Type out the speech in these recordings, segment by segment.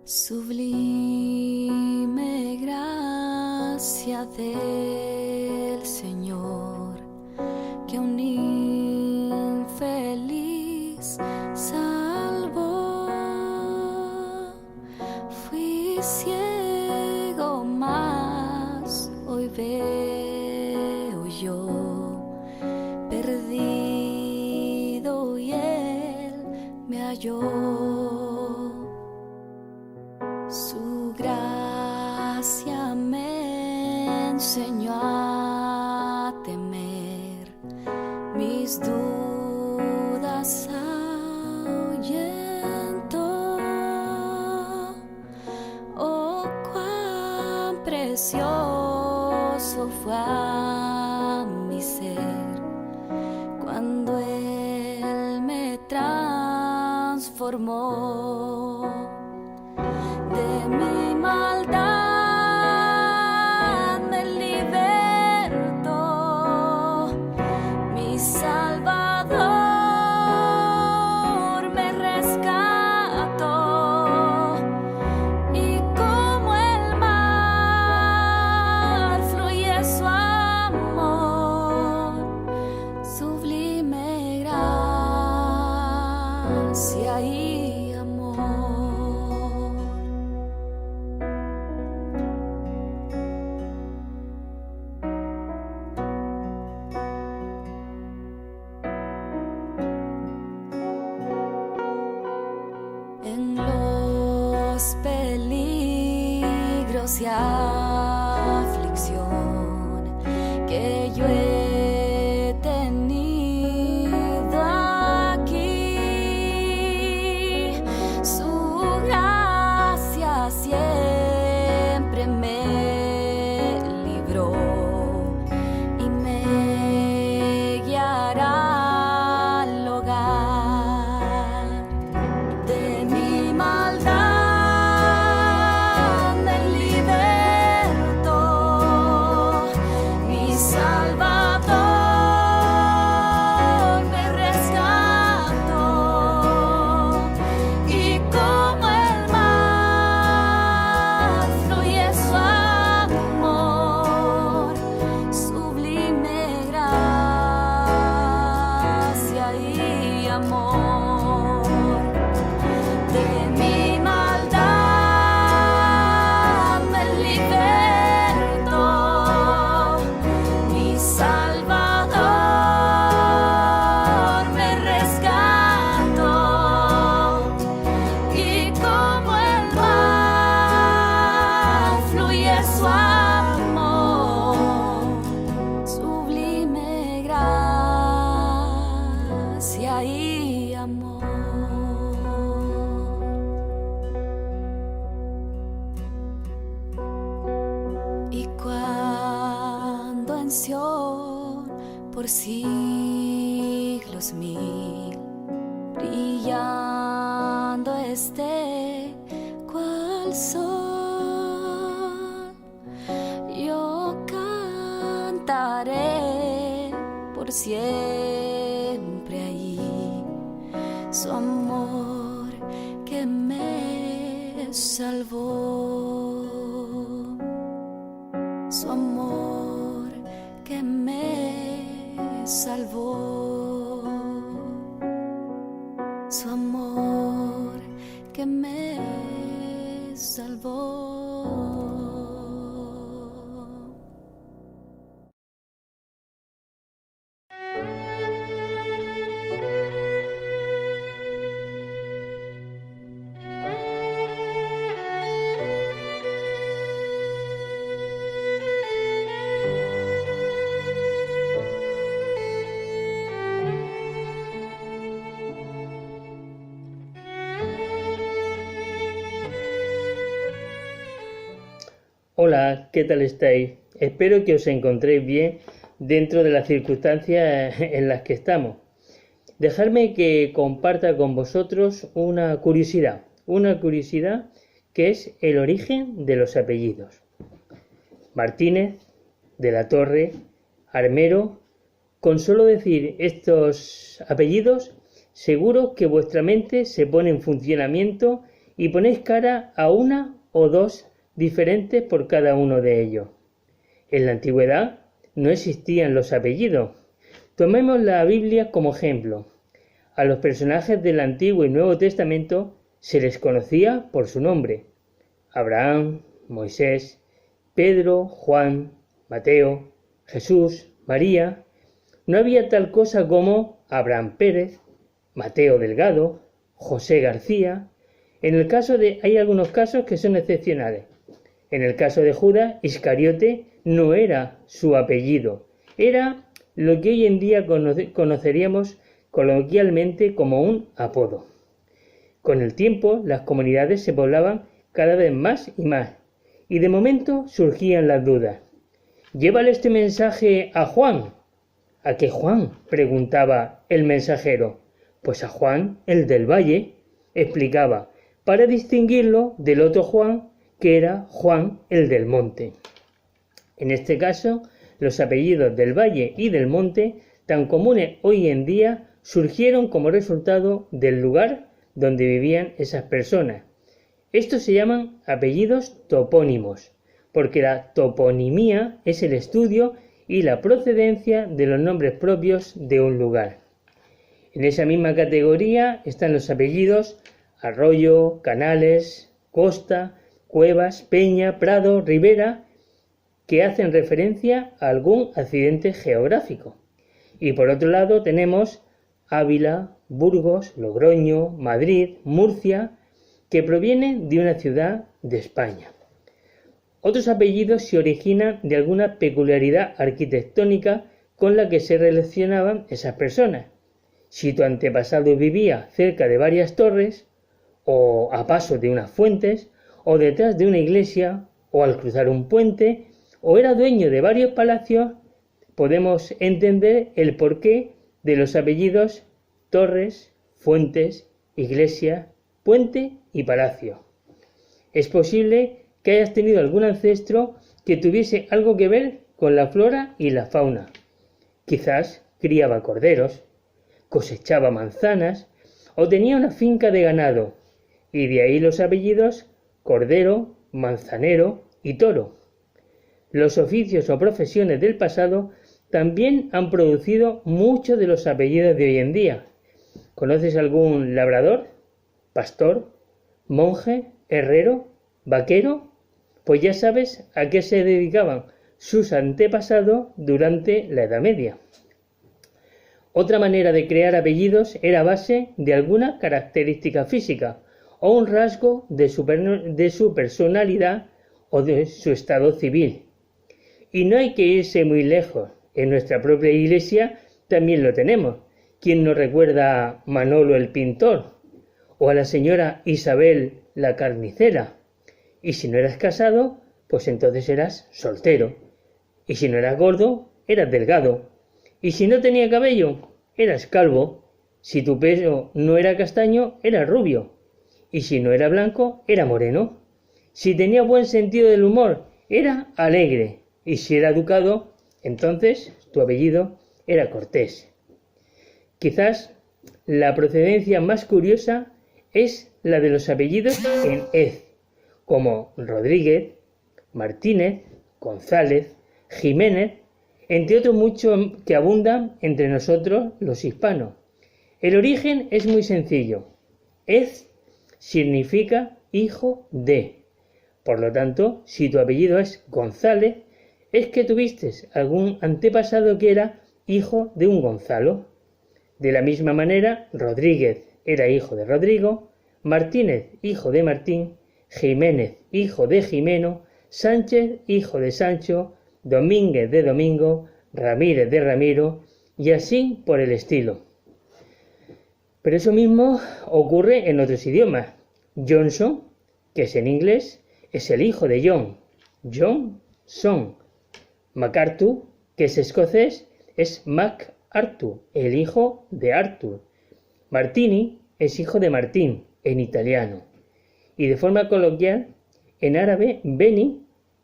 Sublime gracia del Señor, que un infeliz salvó. Fui ciego, mas hoy veo yo, perdido y Él me halló. Su gracia me enseñó a temer, mis dudas ahuyentó. Oh, cuán precioso fue a mi ser cuando Él me transformó. De mi maldad me libertó, mi Salvador me rescató, y como el mar fluye su amor, sublime gracia y amor. En los peligros y aflicción que yo he tenido aquí, su gracia siempre me libró y me guiará al hogar. De mi maldad me libertó, mi Salvador me rescató, y como el mar fluye su amor, sublime gracia y amor. De mi maldad me libertó, mi Salvador me rescató, y como el mar fluye su amor, sublime gracia y amor. Y cuando en Sión por siglos mil brillando esté cual sol, yo cantaré por siempre ahí su amor que me salvó, su amor que me salvó, su amor que me salvó. Hola, ¿qué tal estáis? Espero que os encontréis bien dentro de las circunstancias en las que estamos. Dejadme que comparta con vosotros una curiosidad que es el origen de los apellidos. Martínez, de la Torre, Armero. Con solo decir estos apellidos, seguro que vuestra mente se pone en funcionamiento y ponéis cara a una o dos diferentes por cada uno de ellos. En la antigüedad no existían los apellidos. Tomemos la Biblia como ejemplo. A los personajes del Antiguo y Nuevo Testamento se les conocía por su nombre: Abraham, Moisés, Pedro, Juan, Mateo, Jesús, María. No había tal cosa como Abraham Pérez, Mateo Delgado, José García. Hay algunos casos que son excepcionales. En el caso de Judas Iscariote no era su apellido, era lo que hoy en día conoceríamos coloquialmente como un apodo. Con el tiempo, las comunidades se poblaban cada vez más y más, y de momento surgían las dudas. «Llévale este mensaje a Juan». «¿A qué Juan?», preguntaba el mensajero. «Pues a Juan, el del Valle», explicaba, para distinguirlo del otro Juan, que era Juan, el del Monte. En este caso, los apellidos del Valle y del Monte, tan comunes hoy en día, surgieron como resultado del lugar donde vivían esas personas. Estos se llaman apellidos topónimos, porque la toponimia es el estudio y la procedencia de los nombres propios de un lugar. En esa misma categoría están los apellidos Arroyo, Canales, Costa, Cuevas, Peña, Prado, Ribera, que hacen referencia a algún accidente geográfico. Y por otro lado tenemos Ávila, Burgos, Logroño, Madrid, Murcia, que provienen de una ciudad de España. Otros apellidos se originan de alguna peculiaridad arquitectónica con la que se relacionaban esas personas. Si tu antepasado vivía cerca de varias torres, o a paso de unas fuentes, o detrás de una iglesia, o al cruzar un puente, o era dueño de varios palacios, podemos entender el porqué de los apellidos Torres, Fuentes, Iglesia, Puente y Palacio. Es posible que hayas tenido algún ancestro que tuviese algo que ver con la flora y la fauna. Quizás criaba corderos, cosechaba manzanas o tenía una finca de ganado, y de ahí los apellidos Cordero, Manzanero y Toro. Los oficios o profesiones del pasado también han producido muchos de los apellidos de hoy en día. ¿Conoces algún labrador, pastor, monje, herrero, vaquero? Pues ya sabes a qué se dedicaban sus antepasados durante la Edad Media. Otra manera de crear apellidos era a base de alguna característica física o un rasgo de su personalidad o de su estado civil. Y no hay que irse muy lejos. En nuestra propia iglesia también lo tenemos. ¿Quién nos recuerda a Manolo el pintor? O a la señora Isabel la carnicera. Y si no eras casado, pues entonces eras soltero. Y si no eras gordo, eras delgado. Y si no tenía cabello, eras calvo. Si tu pelo no era castaño, eras rubio. Y si no era blanco, era moreno. Si tenía buen sentido del humor, era alegre. Y si era educado, entonces tu apellido era Cortés. Quizás la procedencia más curiosa es la de los apellidos en ez, como Rodríguez, Martínez, González, Jiménez, entre otros muchos que abundan entre nosotros los hispanos. El origen es muy sencillo. Ez significa hijo de. Por lo tanto, si tu apellido es González, es que tuviste algún antepasado que era hijo de un Gonzalo. De la misma manera, Rodríguez era hijo de Rodrigo, Martínez hijo de Martín, Jiménez hijo de Jimeno, Sánchez hijo de Sancho, Domínguez de Domingo, Ramírez de Ramiro, y así por el estilo. Pero eso mismo ocurre en otros idiomas. Johnson, que es en inglés, es el hijo de John, Johnson. MacArthur, que es escocés, es MacArthur, el hijo de Arthur. Martini es hijo de Martín, en italiano. Y de forma coloquial, en árabe, Beni,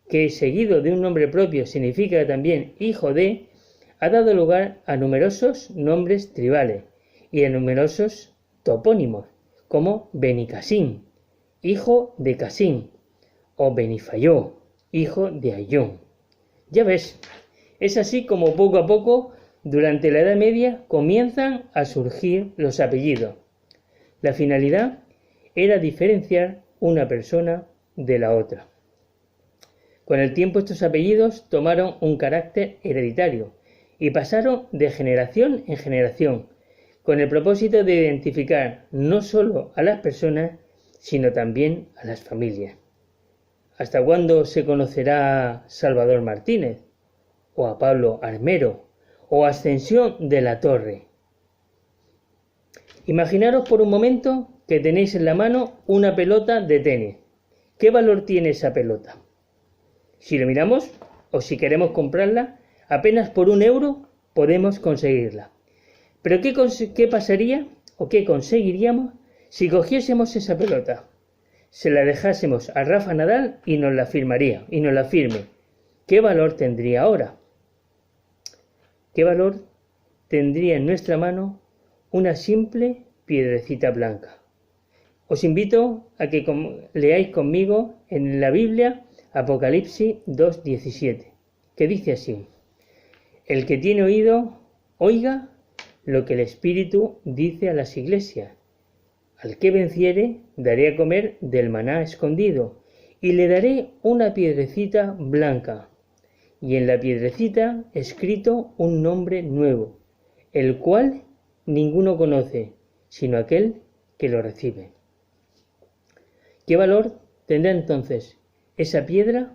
que seguido de un nombre propio significa también hijo de, ha dado lugar a numerosos nombres tribales y a numerosos topónimos, como Benicassim, hijo de Casín, o Benifayó, hijo de Ayón. Ya ves, es así como poco a poco, durante la Edad Media, comienzan a surgir los apellidos. La finalidad era diferenciar una persona de la otra. Con el tiempo estos apellidos tomaron un carácter hereditario y pasaron de generación en generación, con el propósito de identificar no solo a las personas, sino también a las familias. ¿Hasta cuándo se conocerá a Salvador Martínez, o a Pablo Armero, o a Ascensión de la Torre? Imaginaros por un momento que tenéis en la mano una pelota de tenis. ¿Qué valor tiene esa pelota? Si lo miramos, o si queremos comprarla, apenas por €1 podemos conseguirla. Pero ¿qué pasaría o qué conseguiríamos si cogiésemos esa pelota, se la dejásemos a Rafa Nadal y nos la firmaría, y nos la firme? ¿Qué valor tendría ahora? ¿Qué valor tendría en nuestra mano una simple piedrecita blanca? Os invito a que leáis conmigo en la Biblia Apocalipsis 2:17, que dice así: el que tiene oído, oiga lo que el Espíritu dice a las iglesias. Al que venciere, daré a comer del maná escondido, y le daré una piedrecita blanca, y en la piedrecita escrito un nombre nuevo, el cual ninguno conoce, sino aquel que lo recibe. ¿Qué valor tendrá entonces esa piedra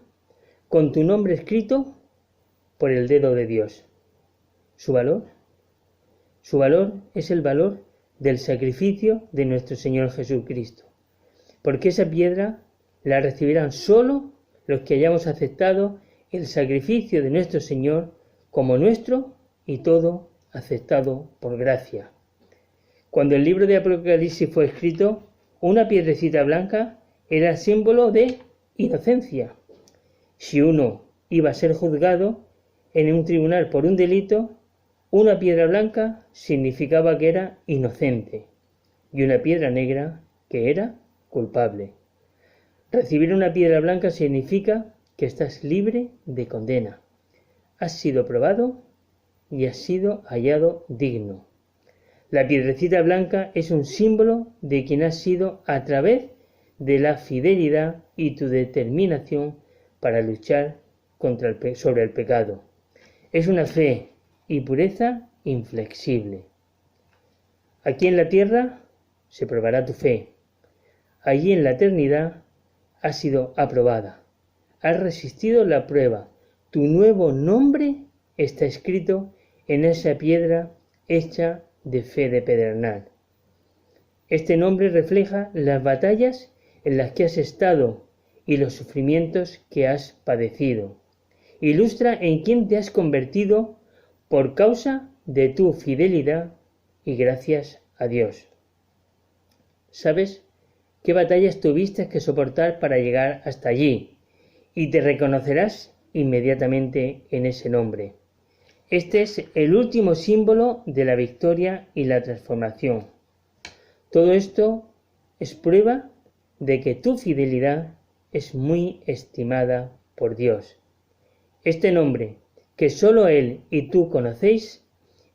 con tu nombre escrito por el dedo de Dios? ¿Su valor? Su valor es el valor del sacrificio de nuestro Señor Jesucristo, porque esa piedra la recibirán solo los que hayamos aceptado el sacrificio de nuestro Señor como nuestro y todo aceptado por gracia. Cuando el libro de Apocalipsis fue escrito, una piedrecita blanca era símbolo de inocencia. Si uno iba a ser juzgado en un tribunal por un delito, una piedra blanca significaba que era inocente y una piedra negra que era culpable. Recibir una piedra blanca significa que estás libre de condena. Has sido probado y has sido hallado digno. La piedrecita blanca es un símbolo de quien has sido a través de la fidelidad y tu determinación para luchar sobre el pecado. Es una fe y pureza inflexible. Aquí en la tierra se probará tu fe. Allí en la eternidad has sido aprobada. Has resistido la prueba. Tu nuevo nombre está escrito en esa piedra hecha de fe de pedernal. Este nombre refleja las batallas en las que has estado y los sufrimientos que has padecido. Ilustra en quién te has convertido por causa de tu fidelidad y gracias a Dios. ¿Sabes qué batallas tuviste que soportar para llegar hasta allí? Y te reconocerás inmediatamente en ese nombre. Este es el último símbolo de la victoria y la transformación. Todo esto es prueba de que tu fidelidad es muy estimada por Dios. Este nombre, que solo Él y tú conocéis,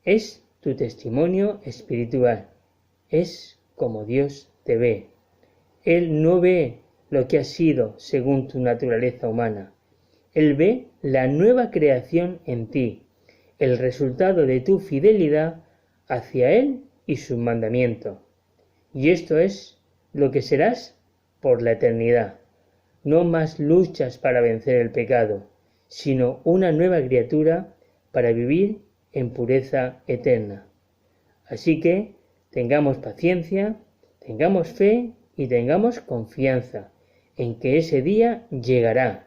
es tu testimonio espiritual. Es como Dios te ve. Él no ve lo que has sido según tu naturaleza humana. Él ve la nueva creación en ti, el resultado de tu fidelidad hacia Él y sus mandamientos. Y esto es lo que serás por la eternidad. No más luchas para vencer el pecado, sino una nueva criatura para vivir en pureza eterna. Así que tengamos paciencia, tengamos fe y tengamos confianza en que ese día llegará.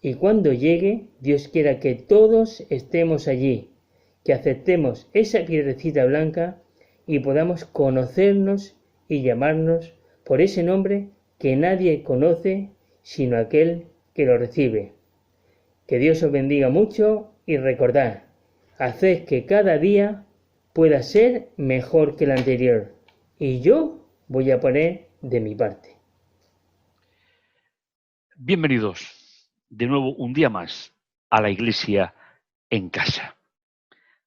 Y cuando llegue, Dios quiera que todos estemos allí, que aceptemos esa piedrecita blanca y podamos conocernos y llamarnos por ese nombre que nadie conoce sino aquel que lo recibe. Que Dios os bendiga mucho y recordad, haced que cada día pueda ser mejor que el anterior. Y yo voy a poner de mi parte. Bienvenidos de nuevo un día más a la Iglesia en casa.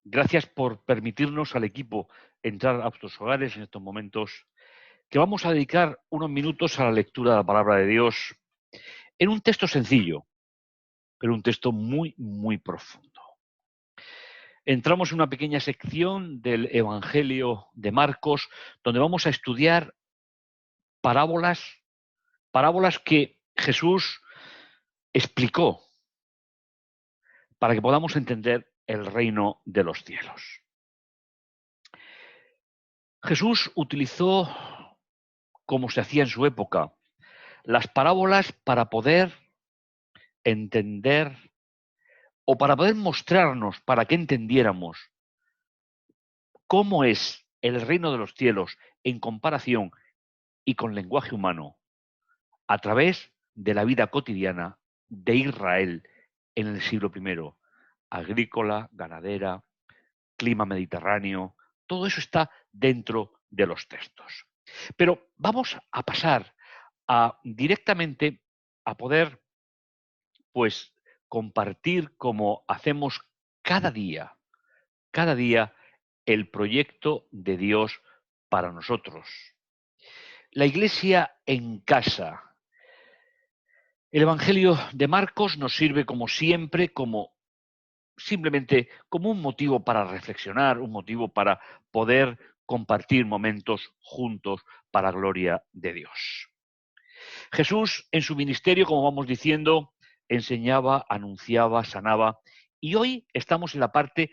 Gracias por permitirnos al equipo entrar a vuestros hogares en estos momentos, que vamos a dedicar unos minutos a la lectura de la palabra de Dios en un texto sencillo, pero un texto muy, muy profundo. Entramos en una pequeña sección del Evangelio de Marcos, donde vamos a estudiar parábolas que Jesús explicó para que podamos entender el reino de los cielos. Jesús utilizó, como se hacía en su época, las parábolas para poder entender o para poder mostrarnos, para que entendiéramos cómo es el reino de los cielos en comparación y con lenguaje humano a través de la vida cotidiana de Israel en el siglo I, agrícola, ganadera, clima mediterráneo, todo eso está dentro de los textos. Pero vamos a pasar directamente a poder pues compartir como hacemos cada día el proyecto de Dios para nosotros. La Iglesia en casa. El Evangelio de Marcos nos sirve como siempre, simplemente como un motivo para reflexionar, un motivo para poder compartir momentos juntos para gloria de Dios. Jesús en su ministerio, como vamos diciendo, enseñaba, anunciaba, sanaba, y hoy estamos en la parte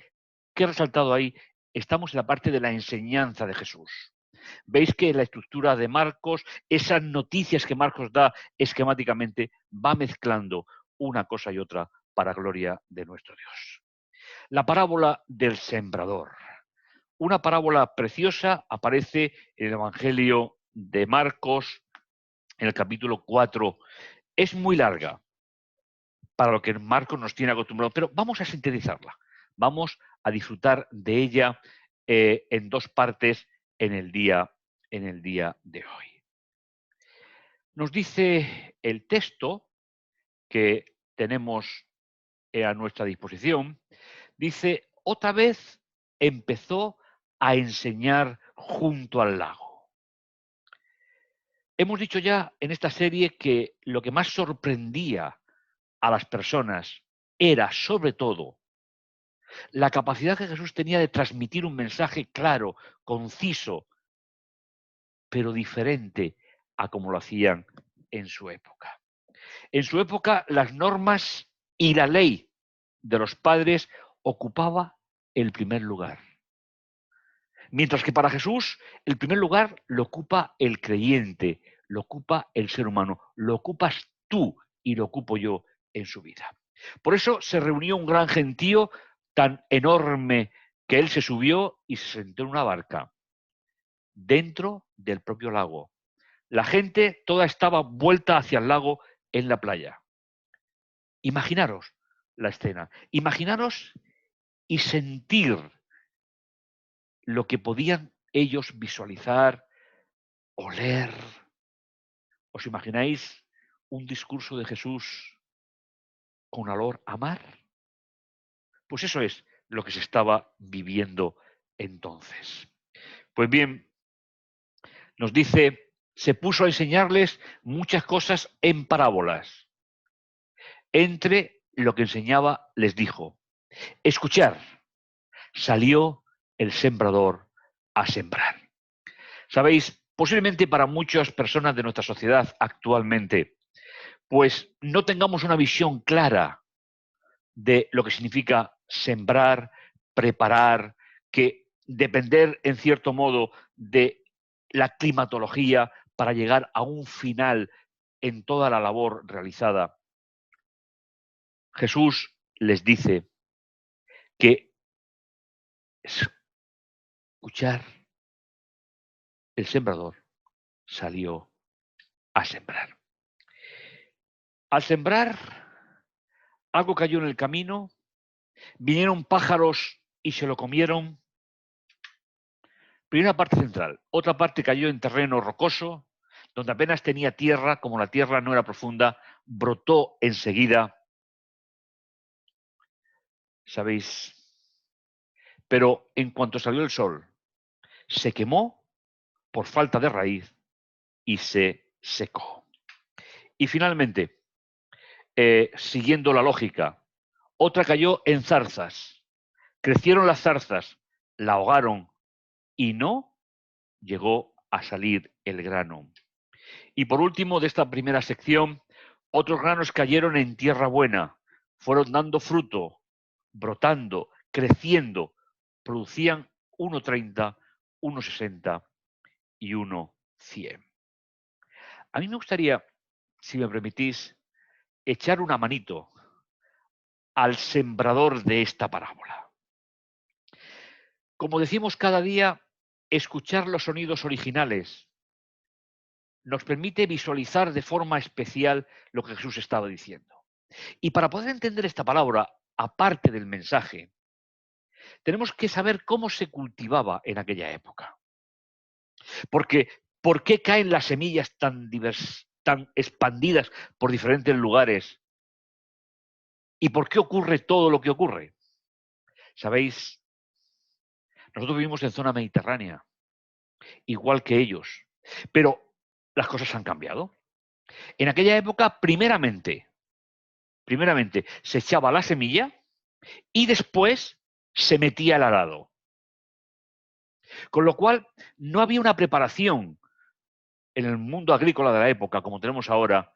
que he resaltado ahí, estamos en la parte de la enseñanza de Jesús. Veis que la estructura de Marcos, esas noticias que Marcos da esquemáticamente, va mezclando una cosa y otra para gloria de nuestro Dios. La parábola del sembrador. Una parábola preciosa aparece en el Evangelio de Marcos, en el capítulo 4. Es muy larga para lo que Marcos nos tiene acostumbrados, pero vamos a sintetizarla. Vamos a disfrutar de ella en dos partes en el día de hoy. Nos dice el texto que tenemos a nuestra disposición, dice, otra vez empezó a enseñar junto al lago. Hemos dicho ya en esta serie que lo que más sorprendía a las personas era, sobre todo, la capacidad que Jesús tenía de transmitir un mensaje claro, conciso, pero diferente a como lo hacían en su época. En su época, las normas y la ley de los padres ocupaba el primer lugar. Mientras que para Jesús, el primer lugar lo ocupa el creyente, lo ocupa el ser humano, lo ocupas tú y lo ocupo yo en su vida. Por eso se reunió un gran gentío tan enorme que él se subió y se sentó en una barca dentro del propio lago. La gente toda estaba vuelta hacia el lago en la playa. Imaginaros la escena, imaginaros y sentir lo que podían ellos visualizar, oler. ¿Os imagináis un discurso de Jesús con olor a mar? Pues eso es lo que se estaba viviendo entonces. Pues bien, nos dice, se puso a enseñarles muchas cosas en parábolas. Entre lo que enseñaba les dijo, escuchar, salió el sembrador a sembrar. Sabéis, posiblemente para muchas personas de nuestra sociedad actualmente, pues no tengamos una visión clara de lo que significa sembrar, preparar, que depender en cierto modo de la climatología para llegar a un final en toda la labor realizada. Jesús les dice que escuchar, el sembrador salió a sembrar. Al sembrar, algo cayó en el camino, vinieron pájaros y se lo comieron. Primera parte central. Otra parte cayó en terreno rocoso, donde apenas tenía tierra, como la tierra no era profunda, brotó enseguida, ¿sabéis? Pero en cuanto salió el sol, se quemó por falta de raíz y se secó. Y finalmente, siguiendo la lógica, otra cayó en zarzas. Crecieron las zarzas, la ahogaron y no llegó a salir el grano. Y por último, de esta primera sección, otros granos cayeron en tierra buena, fueron dando fruto, brotando, creciendo, producían 1,30, 1,60 y 1,100. A mí me gustaría, si me permitís, echar una manito al sembrador de esta parábola. Como decimos cada día, escuchar los sonidos originales nos permite visualizar de forma especial lo que Jesús estaba diciendo. Y para poder entender esta palabra, aparte del mensaje, tenemos que saber cómo se cultivaba en aquella época. Porque, ¿por qué caen las semillas tan expandidas por diferentes lugares? ¿Y por qué ocurre todo lo que ocurre? Sabéis, nosotros vivimos en zona mediterránea, igual que ellos, pero las cosas han cambiado. En aquella época, primeramente, se echaba la semilla y después se metía el arado. Con lo cual, no había una preparación en el mundo agrícola de la época, como tenemos ahora,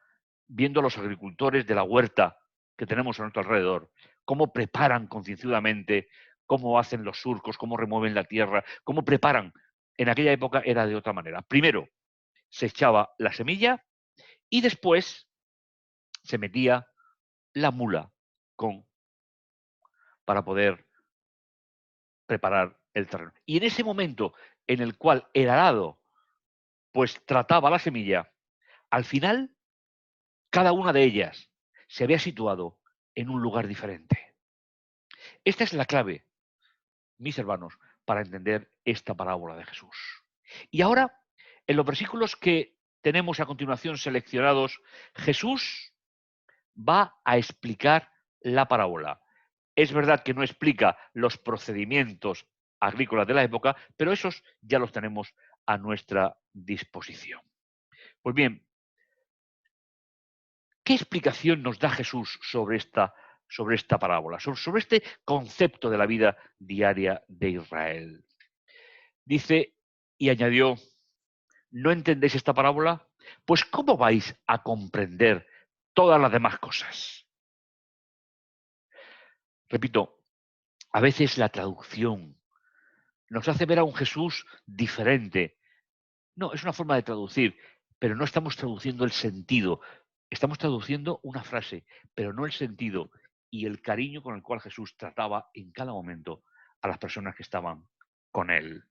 viendo a los agricultores de la huerta que tenemos a nuestro alrededor, cómo preparan concienzudamente, cómo hacen los surcos, cómo remueven la tierra, cómo preparan. En aquella época era de otra manera. Primero se echaba la semilla y después se metía la mula para poder preparar el terreno. Y en ese momento en el cual el arado pues trataba la semilla, al final cada una de ellas se había situado en un lugar diferente. Esta es la clave, mis hermanos, para entender esta parábola de Jesús. Y ahora, en los versículos que tenemos a continuación seleccionados, Jesús va a explicar la parábola. Es verdad que no explica los procedimientos agrícolas de la época, pero esos ya los tenemos a nuestra disposición. Pues bien, ¿qué explicación nos da Jesús sobre esta parábola, sobre este concepto de la vida diaria de Israel? Dice y añadió, ¿no entendéis esta parábola? Pues ¿cómo vais a comprender todas las demás cosas? Repito, a veces la traducción nos hace ver a un Jesús diferente. No, es una forma de traducir, pero no estamos traduciendo el sentido. Estamos traduciendo una frase, pero no el sentido y el cariño con el cual Jesús trataba en cada momento a las personas que estaban con él.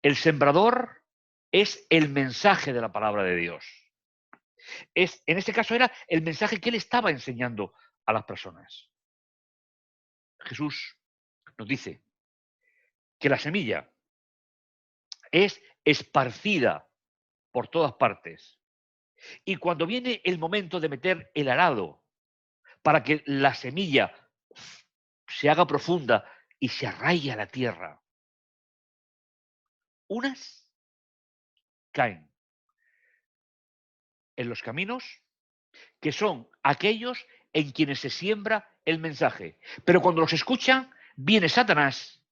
El sembrador es el mensaje de la palabra de Dios. En este caso era el mensaje que él estaba enseñando a las personas. Jesús nos dice que la semilla es esparcida por todas partes. Y cuando viene el momento de meter el arado para que la semilla se haga profunda y se arraigue a la tierra, unas caen en los caminos que son aquellos en quienes se siembra el mensaje. Pero cuando los escuchan, viene Satanás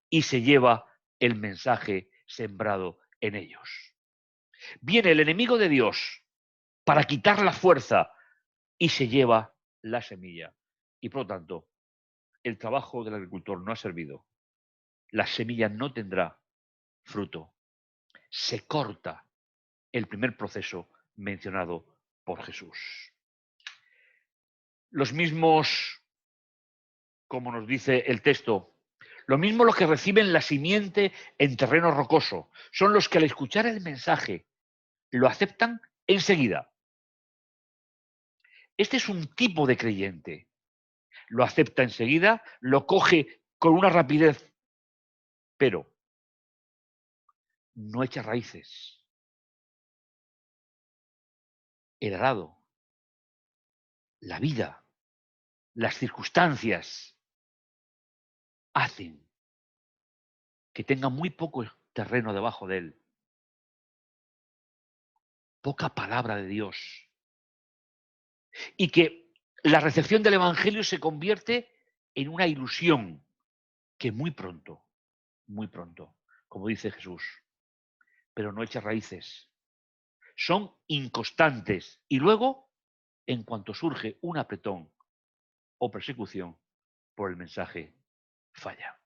y se lleva el mensaje sembrado en ellos. Viene el enemigo de Dios para quitar la fuerza y se lleva la semilla. Y por lo tanto, el trabajo del agricultor no ha servido. La semilla no tendrá fruto. Se corta el primer proceso mencionado por Jesús. Los mismos, como nos dice el texto, lo mismo los que reciben la simiente en terreno rocoso, son los que al escuchar el mensaje lo aceptan enseguida. Este es un tipo de creyente. Lo acepta enseguida, lo coge con una rapidez, pero no echa raíces. el arado, la vida, las circunstancias hacen que tenga muy poco terreno debajo de él, poca palabra de Dios, y que la recepción del Evangelio se convierte en una ilusión que muy pronto, como dice Jesús, pero no echa raíces, son inconstantes y luego, en cuanto surge un apretón o persecución por el mensaje, falla.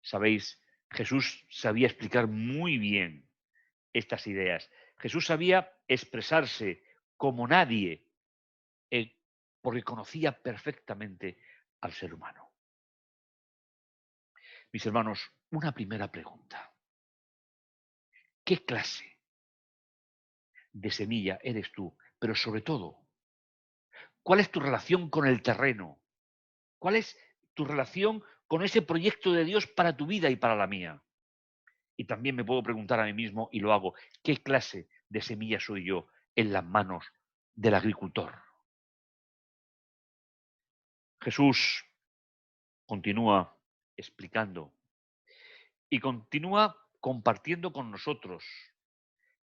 Sabéis, Jesús sabía explicar muy bien estas ideas. Jesús sabía expresarse como nadie, porque conocía perfectamente al ser humano. Mis hermanos, una primera pregunta. ¿Qué clase de semilla eres tú? Pero sobre todo, ¿cuál es tu relación con el terreno? ¿Cuál es tu relación con ese proyecto de Dios para tu vida y para la mía? Y también me puedo preguntar a mí mismo, y lo hago, ¿qué clase de semilla soy yo en las manos del agricultor? Jesús continúa explicando y continúa compartiendo con nosotros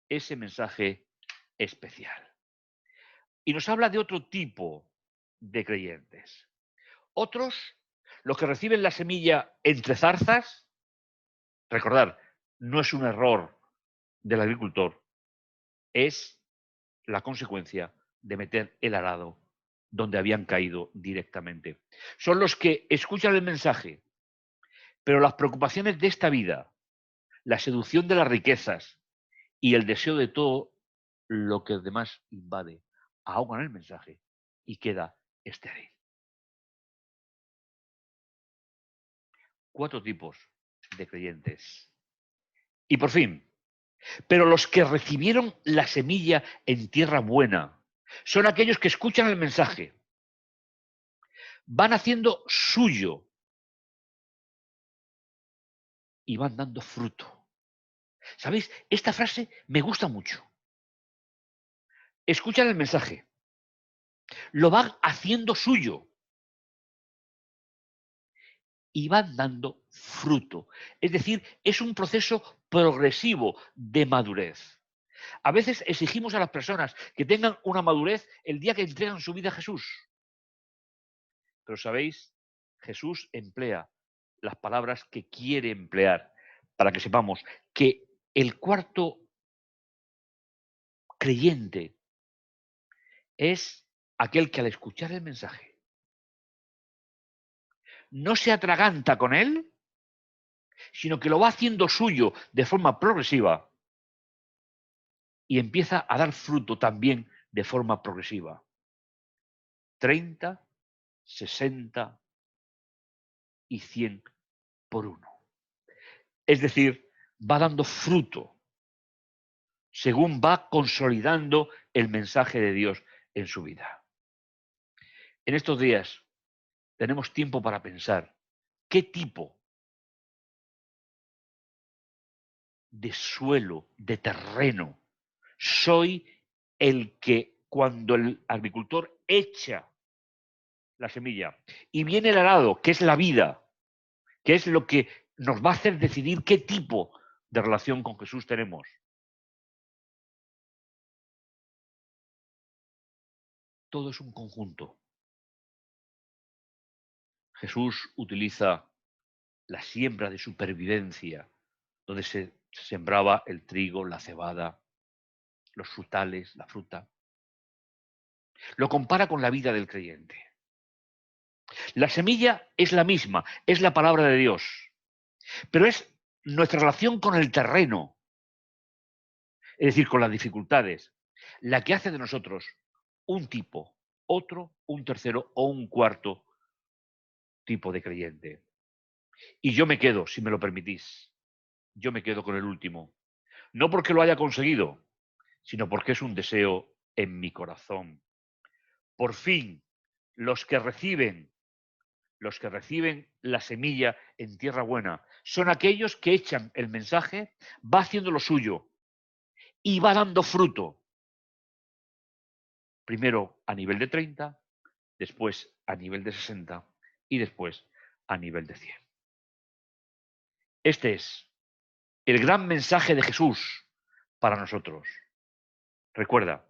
ese mensaje especial. Y nos habla de otro tipo de creyentes. Otros, los que reciben la semilla entre zarzas, recordar, no es un error del agricultor, es la consecuencia de meter el arado donde habían caído directamente. Son los que escuchan el mensaje, pero las preocupaciones de esta vida, la seducción de las riquezas y el deseo de todo lo que demás invade, ahogan el mensaje y queda estéril. 4 tipos de creyentes. Y por fin, pero los que recibieron la semilla en tierra buena son aquellos que escuchan el mensaje, van haciendo suyo y van dando fruto. ¿Sabéis? Esta frase me gusta mucho. Escuchan el mensaje, lo van haciendo suyo y van dando fruto. Es decir, es un proceso progresivo de madurez. A veces exigimos a las personas que tengan una madurez el día que entregan su vida a Jesús. Pero sabéis, Jesús emplea las palabras que quiere emplear para que sepamos que el cuarto creyente es aquel que al escuchar el mensaje no se atraganta con él, sino que lo va haciendo suyo de forma progresiva y empieza a dar fruto también de forma progresiva. 30, 60 y 100 por uno. Es decir, va dando fruto según va consolidando el mensaje de Dios en su vida. En estos días tenemos tiempo para pensar qué tipo de suelo, de terreno, soy el que cuando el agricultor echa la semilla y viene el arado, que es la vida, que es lo que nos va a hacer decidir qué tipo de relación con Jesús tenemos. Todo es un conjunto. Jesús utiliza la siembra de supervivencia, donde se sembraba el trigo, la cebada, los frutales, la fruta. Lo compara con la vida del creyente. La semilla es la misma, es la palabra de Dios, pero es nuestra relación con el terreno, es decir, con las dificultades, la que hace de nosotros un tipo, otro, un tercero o un cuarto tipo de creyente. Y yo me quedo, si me lo permitís, yo me quedo con el último. No porque lo haya conseguido, sino porque es un deseo en mi corazón. Por fin, los que reciben la semilla en tierra buena son aquellos que echan el mensaje, va haciendo lo suyo y va dando fruto. Primero a nivel de 30, después a nivel de 60 y después a nivel de 100. Este es el gran mensaje de Jesús para nosotros. Recuerda,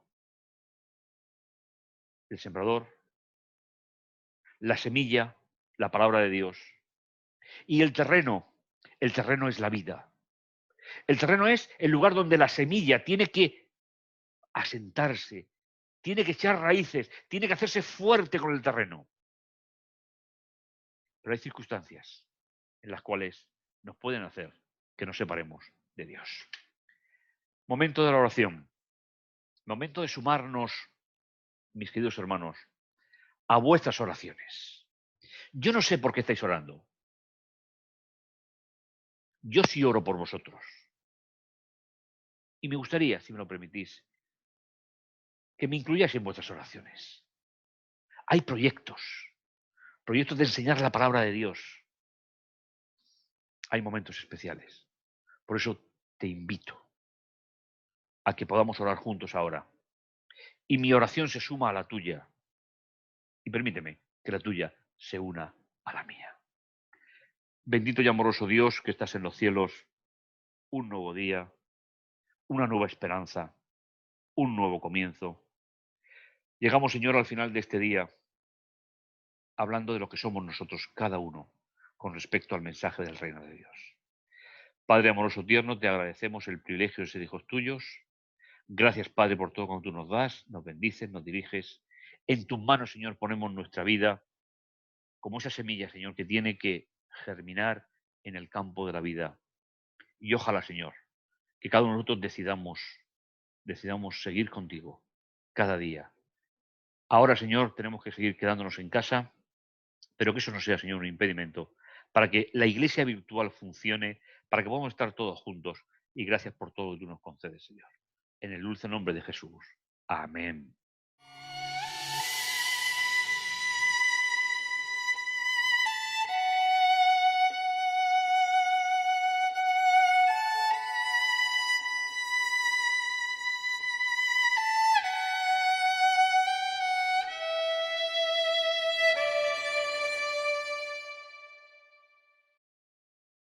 el sembrador, la semilla, la palabra de Dios, y el terreno es la vida. El terreno es el lugar donde la semilla tiene que asentarse, tiene que echar raíces, tiene que hacerse fuerte con el terreno. Pero hay circunstancias en las cuales nos pueden hacer que nos separemos de Dios. Momento de la oración. Momento de sumarnos, mis queridos hermanos, a vuestras oraciones. Yo no sé por qué estáis orando. Yo sí oro por vosotros. Y me gustaría, si me lo permitís, que me incluyáis en vuestras oraciones. Hay proyectos de enseñar la palabra de Dios. Hay momentos especiales. Por eso te invito a que podamos orar juntos ahora. Y mi oración se suma a la tuya. Y permíteme que la tuya se una a la mía. Bendito y amoroso Dios que estás en los cielos, un nuevo día, una nueva esperanza, un nuevo comienzo. Llegamos, Señor, al final de este día, hablando de lo que somos nosotros, cada uno, con respecto al mensaje del reino de Dios. Padre amoroso tierno, te agradecemos el privilegio de ser hijos tuyos. Gracias, Padre, por todo cuanto tú nos das, nos bendices, nos diriges. En tus manos, Señor, ponemos nuestra vida como esa semilla, Señor, que tiene que germinar en el campo de la vida. Y ojalá, Señor, que cada uno de nosotros decidamos seguir contigo cada día. Ahora, Señor, tenemos que seguir quedándonos en casa, pero que eso no sea, Señor, un impedimento para que la iglesia virtual funcione, para que podamos estar todos juntos. Y gracias por todo lo que tú nos concedes, Señor. En el dulce nombre de Jesús. Amén.